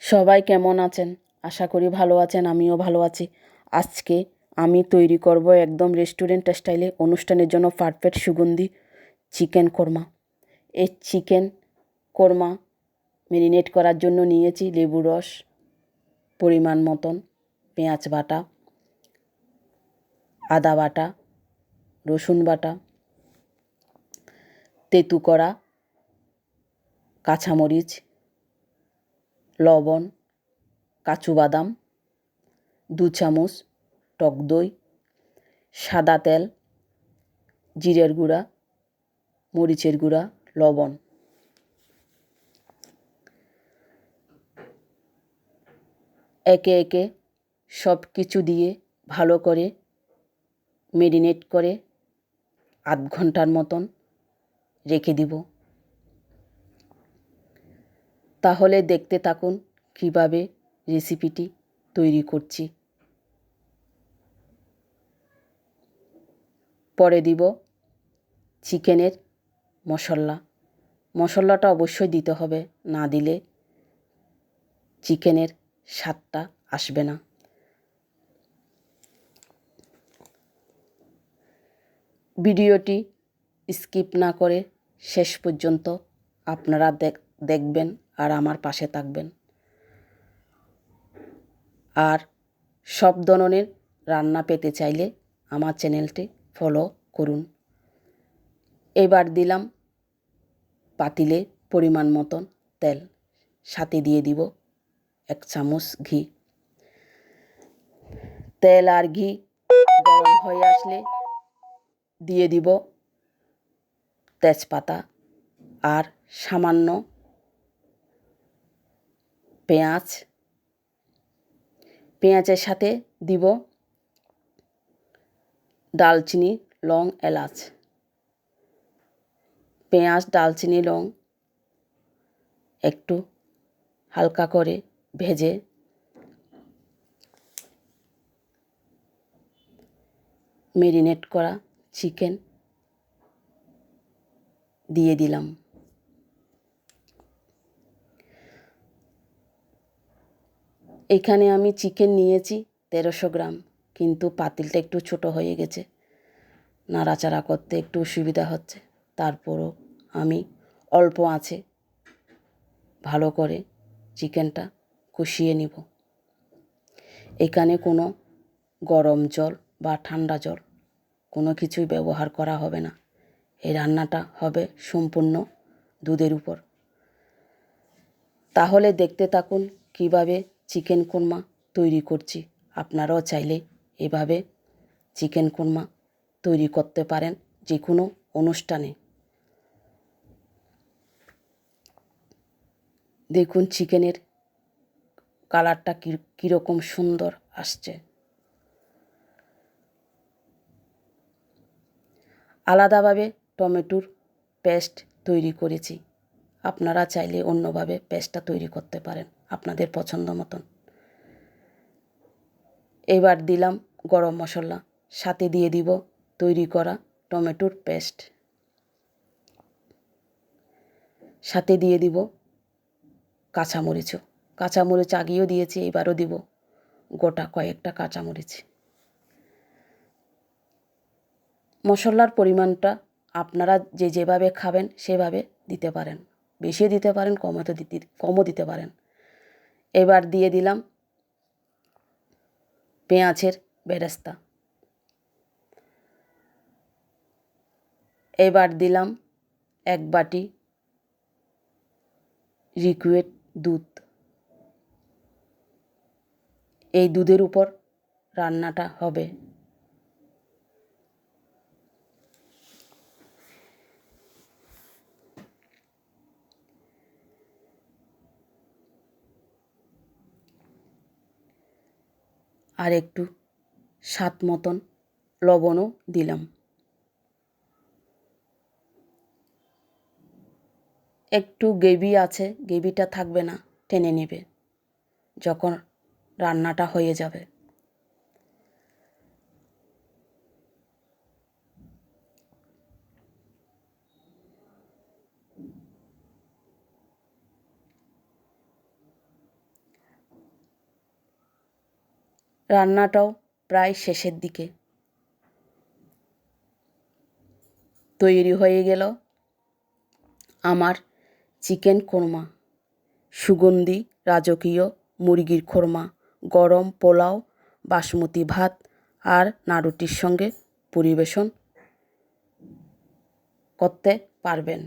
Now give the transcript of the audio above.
সবাই কেমন আছেন? আশা করি ভালো আছেন, আমিও ভালো আছি। আজকে আমি তৈরি করব একদম রেস্টুরেন্ট স্টাইলে অনুষ্ঠানের জন্য পারফেক্ট সুগন্ধি চিকেন কোরমা। এই চিকেন কোরমা ম্যারিনেট করার জন্য নিয়েছি লেবু রস পরিমাণ মতন, পেঁয়াজ বাটা, আদা বাটা, রসুন বাটা, তেঁতু করা, কাঁচামরিচ, লবণ, কাজু বাদাম, 2 চামচ টক দই, সাদা তেল, জিরের গুঁড়া, মরিচের গুঁড়া, লবণ। একে একে সব কিছু দিয়ে ভালো করে ম্যারিনেট করে আধ ঘন্টার মতন রেখে দিব। তাহলে দেখতে থাকুন কীভাবে রেসিপিটি তৈরি করছি। পরে দিব চিকেনের মশলা। মশলাটা অবশ্যই দিতে হবে, না দিলে চিকেনের স্বাদটা আসবে না। ভিডিওটি স্কিপ না করে শেষ পর্যন্ত আপনারা দেখবেন আর আমার পাশে থাকবেন। আর সব ধরনের রান্না পেতে চাইলে আমার চ্যানেলটি ফলো করুন। এবার দিলাম পাতিলে পরিমাণ মতন তেল, সাথে দিয়ে দিব 1 চামচ ঘি। তেল আর ঘি গরম হয়ে আসলে দিয়ে দিব তেজপাতা আর সামান্য পেঁয়াজ। পেঁয়াজের সাথে দিব দালচিনি, লং, এলাচ। পেঁয়াজ, দালচিনি, লং একটু হালকা করে ভেজে ম্যারিনেট করা চিকেন দিয়ে দিলাম। এখানে আমি চিকেন নিয়েছি 1300 গ্রাম, কিন্তু পাতিলটা একটু ছোট হয়ে গেছে, নাড়াচাড়া করতে একটু অসুবিধা হচ্ছে। তারপরও আমি অল্প আঁচে ভালো করে চিকেনটা কষিয়ে নিব। এখানে কোনো গরম জল বা ঠান্ডা জল কোনো কিছুই ব্যবহার করা হবে না। এই রান্নাটা হবে সম্পূর্ণ দুধের উপর। তাহলে দেখতে থাকুন কিভাবে চিকেন কোরমা তৈরি করছি। আপনারাও চাইলে এভাবে চিকেন কোরমা তৈরি করতে পারেন যে কোনো অনুষ্ঠানে। দেখুন চিকেনের কালারটা কীরকম সুন্দর আসছে। আলাদাভাবে টমেটোর পেস্ট তৈরি করেছি, আপনারা চাইলে অন্যভাবে পেস্টটা তৈরি করতে পারেন আপনাদের পছন্দ মতন। এবার দিলাম গরম মশলা, সাথে দিয়ে দিব তৈরি করা টমেটোর পেস্ট, সাথে দিয়ে দিব কাঁচামরিচ আগেও দিয়েছি, এবারও দিব গোটা কয়েকটা কাঁচামরিচ। মশলার পরিমাণটা আপনারা যেভাবে খাবেন সেভাবে দিতে পারেন, বেশিও দিতে পারেন, কমও দিতে পারেন। এবার দিয়ে দিলাম পেঁয়াজের বেরেস্তা। এবার দিলাম 1 বাটি লিকুইড দুধ। এই দুধের উপর রান্নাটা হবে। আর একটু স্বাদ মতন লবণও দিলাম। একটু গ্রেভি আছে, গ্রেভিটা থাকবে না, টেনে নেবে যখন রান্নাটা হয়ে যাবে। রান্নাটাও প্রায় শেষের দিকে। তৈরি হয়ে গেল আমার চিকেন কোরমা, সুগন্ধি রাজকীয় মুরগির কোরমা, গরম পোলাও, বাসমতি ভাত আর নাড়ুটির সঙ্গে পরিবেশন করতে পারবেন।